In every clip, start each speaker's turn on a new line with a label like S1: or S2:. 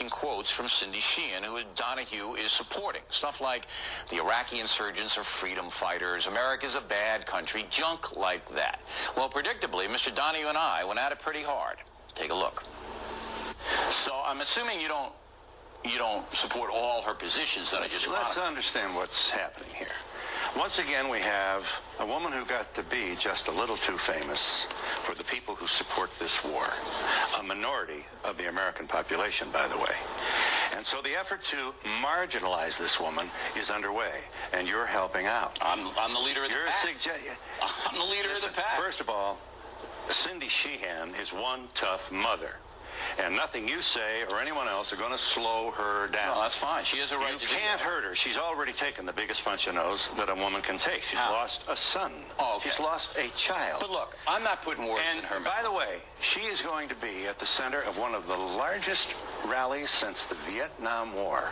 S1: embarrassing quotes from Cindy Sheehan, who Donahue is supporting. Stuff like, the Iraqi insurgents are freedom fighters, America's a bad country, junk like that. Well, predictably, Mr. Donahue and I went at it pretty hard. Take a look. So I'm assuming you don't support all her positions that I just chronicled.
S2: Let's understand what's happening here. Once again, we have a woman who got to be just a little too famous for the people who support this war. A minority of the American population, by the way. And so the effort to marginalize this woman is underway, and you're helping out.
S1: I'm the leader of the pack. I'm the leader of the pack.
S2: First of all, Cindy Sheehan is one tough mother. And nothing you say or anyone else are going to slow her down.
S1: No, that's fine. She has a right to do that. You can't
S2: hurt her. She's already taken the biggest punch in the nose that a woman can take. She's lost a son.
S1: Oh, okay.
S2: She's lost a child.
S1: But look, I'm not putting words in her mouth.
S2: And by the way, she is going to be at the center of one of the largest rallies since the Vietnam War.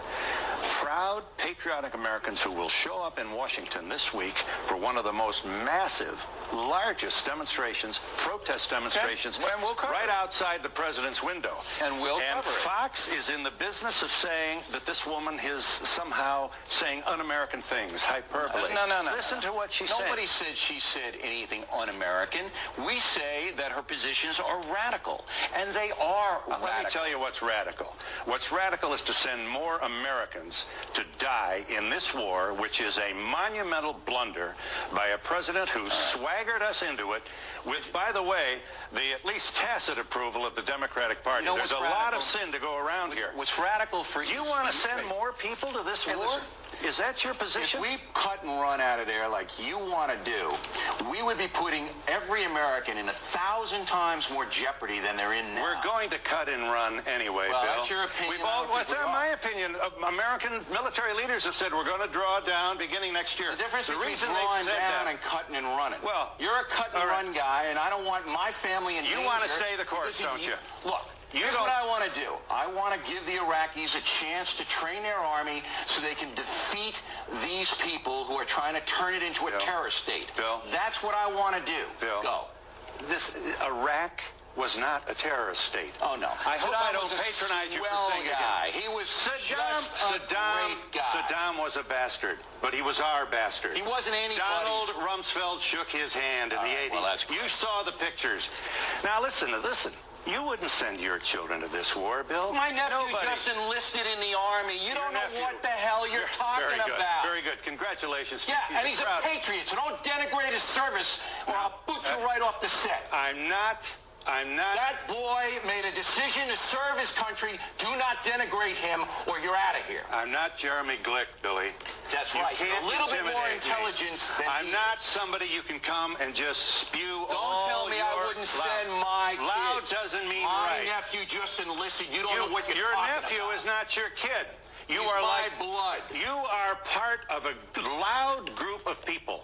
S2: Proud, patriotic Americans who will show up in Washington this week for one of the most massive, largest demonstrations, protest demonstrations, right outside the president's window.
S1: And
S2: Fox is in the business of saying that this woman is somehow saying un-American things, hyperbole.
S1: No.
S2: Listen to what she said.
S1: Nobody said she said anything un-American. We say that her positions are radical, and they are radical.
S2: Let me tell you what's radical. What's radical is to send more Americans to die in this war, which is a monumental blunder by a president who swaggered us into it with, by the way, the at least tacit approval of the Democratic Party. There's a lot of sin to go around here.
S1: What's radical for you?
S2: You want to send more people to this war?
S1: Listen,
S2: is that your position?
S1: If we cut and run out of there like you want to do, we would be putting every American in 1,000 times more jeopardy than they're in now.
S2: We're going to cut and run anyway,
S1: Bill.
S2: That's
S1: your opinion.
S2: What's my opinion? American military leaders have said we're going to draw down beginning next year.
S1: The difference between drawing down and cutting and running. Well, you're a cut and run guy, and I don't want my family in danger.
S2: You want to stay the course, don't you?
S1: Look. Here's what I want to do. I want to give the Iraqis a chance to train their army so they can defeat these people who are trying to turn it into a terror state.
S2: Bill.
S1: That's what I want to do.
S2: Bill.
S1: Go.
S2: Iraq was not a terrorist state.
S1: Oh, no.
S2: I hope I don't patronize you for saying
S1: guy.
S2: Again.
S1: He was
S2: Saddam,
S1: great guy.
S2: Saddam was a bastard, but he was our bastard.
S1: He wasn't anybody.
S2: Donald Rumsfeld shook his hand in the 80s.
S1: Well, that's
S2: you saw the pictures. Now, listen. You wouldn't send your children to this war, Bill.
S1: My nephew just enlisted in the Army. You don't know what the hell you're talking about.
S2: Very good. Congratulations.
S1: Yeah, and he's a patriot, so don't denigrate his service or I'll boot you right off the set.
S2: I'm not.
S1: That boy made a decision to serve his country. Do not denigrate him or you're out of here.
S2: I'm not Jeremy Glick, Billy.
S1: That's right. A little bit more intelligence than
S2: I'm not somebody you can come and just spew
S1: Don't tell me I wouldn't send my kids.
S2: Loud doesn't mean right.
S1: My nephew just enlisted. You don't know what you're
S2: talking
S1: about.
S2: Your nephew is not your kid. You
S1: He's
S2: are
S1: my
S2: like
S1: blood.
S2: You are part of a loud group of people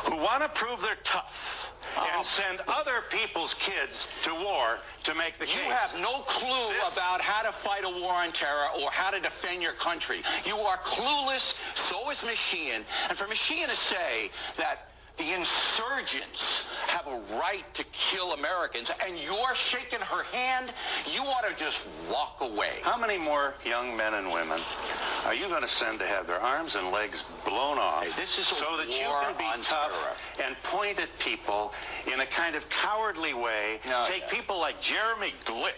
S2: who want to prove they're tough and send other people's kids to war to make the case.
S1: You have no clue about how to fight a war on terror or how to defend your country. You are clueless, so is Ms. Sheehan. And for Ms. Sheehan to say that the insurgents have a right to kill Americans, and you're shaking her hand, you ought to just walk away.
S2: How many more young men and women are you going to send to have their arms and legs blown off
S1: so
S2: that you can be tough and point at people in a kind of cowardly way? Take people like Jeremy Glick,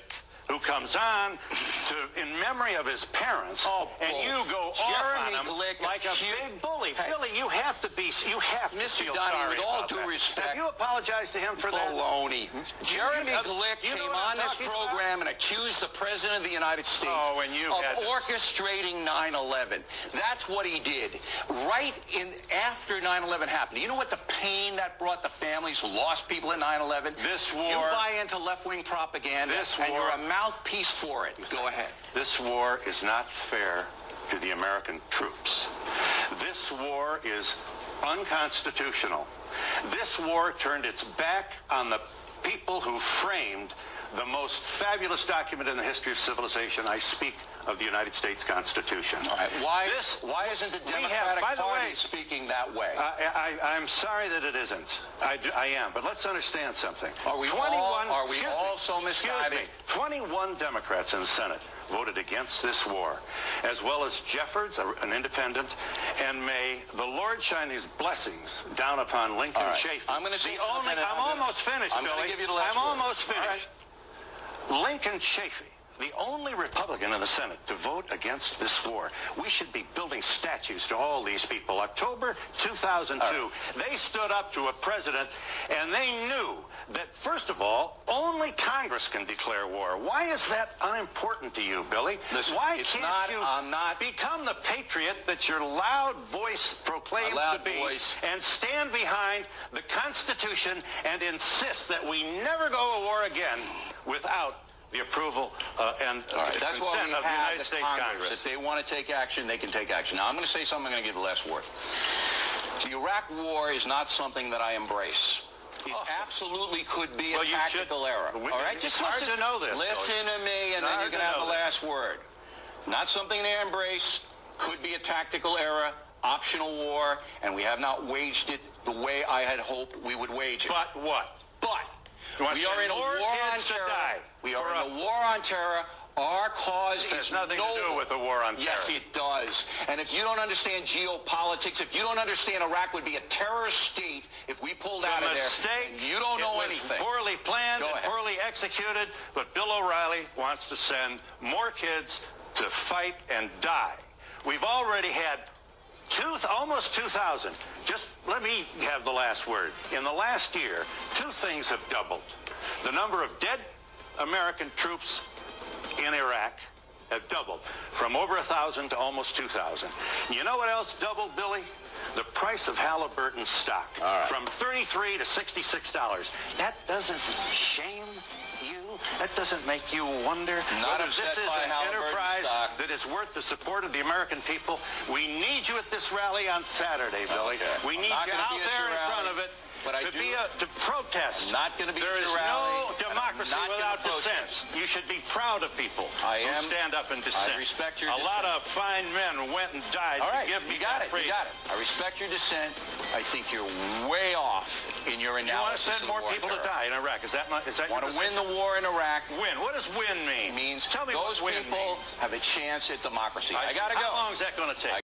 S2: who comes on in memory of his parents, and you go off on him like a big bully. Billy, you have to
S1: Mr.
S2: feel
S1: Donahue,
S2: sorry
S1: with all
S2: about
S1: due
S2: that.
S1: respect.
S2: Have you apologized to him for that?
S1: Baloney. Jeremy Glick came on this program and accused the President of the United States of orchestrating 9/11. That's what he did. Right after 9/11 happened. You know what the pain that brought the families who lost people in 9/11?
S2: This war.
S1: You buy into left-wing propaganda, and you're a mouthpiece for it. Go ahead.
S2: This war is not fair to the American troops. This war is unconstitutional. This war turned its back on the people who framed the most fabulous document in the history of civilization. I speak of the United States Constitution.
S1: All right. Why isn't the Democratic Party speaking that way?
S2: I'm sorry that it isn't. I am. But let's understand something.
S1: Are we all so misguided?
S2: Excuse me. 21 Democrats in the Senate voted against this war, as well as Jeffords, an independent, and may the Lord shine his blessings down upon Lincoln Chafee.
S1: I'm going to say something.
S2: I'm almost finished,
S1: I'm
S2: Billy.
S1: going to give you the last word.
S2: I'm almost finished. Lincoln Chafee, the only Republican in the Senate to vote against this war. We should be building statues to all these people. October 2002, they stood up to a president, and they knew that, first of all, only Congress can declare war. Why is that unimportant to you, Billy?
S1: Listen,
S2: why can't you become the patriot that your loud voice proclaims to be and stand behind the Constitution and insist that we never go to war again without the approval and
S1: that's why we
S2: consent of the
S1: have
S2: United
S1: the
S2: States
S1: Congress. If they want to take action, they can take action. Now, I'm going to say something. I'm going to give the last word. The Iraq War is not something that I embrace. It absolutely could be a tactical error. All right, just listen
S2: to know this.
S1: Listen to me, and then you can have the last word. Not something they embrace. Could be a tactical error, optional war, and we have not waged it the way I had hoped we would wage it.
S2: But what?
S1: But we are in a war on terror. We are in a war on terror. Our cause
S2: has nothing to do with the war on terror.
S1: Yes, it does. And if you don't understand geopolitics, if you don't understand Iraq would be a terrorist state if we pulled out of there, you don't know anything.
S2: It was poorly planned and poorly executed, but Bill O'Reilly wants to send more kids to fight and die. We've already had almost 2,000. Just let me have the last word. In the last year, two things have doubled. The number of dead American troops in Iraq have doubled from over 1,000 to almost 2,000. You know what else doubled, Billy? The price of Halliburton stock from $33 to $66. That doesn't shame you? That doesn't make you wonder whether this is an enterprise that is worth the support of the American people? We need you at this rally on Saturday, Billy. We need you out there in front of it. To protest.
S1: Not going to be
S2: there is no democracy without dissent. You should be proud of people who stand up and dissent.
S1: I respect your
S2: dissent. A lot of fine men went and died to give me that freedom.
S1: You got it. I respect your dissent. I think you're way off in your analysis.
S2: You want to send more people to die in Iraq? Is that
S1: want to win the war in Iraq?
S2: Win. What does win mean?
S1: Means
S2: tell me
S1: those
S2: what win
S1: people
S2: means.
S1: have a chance at democracy. I got to go.
S2: How long is that going to take?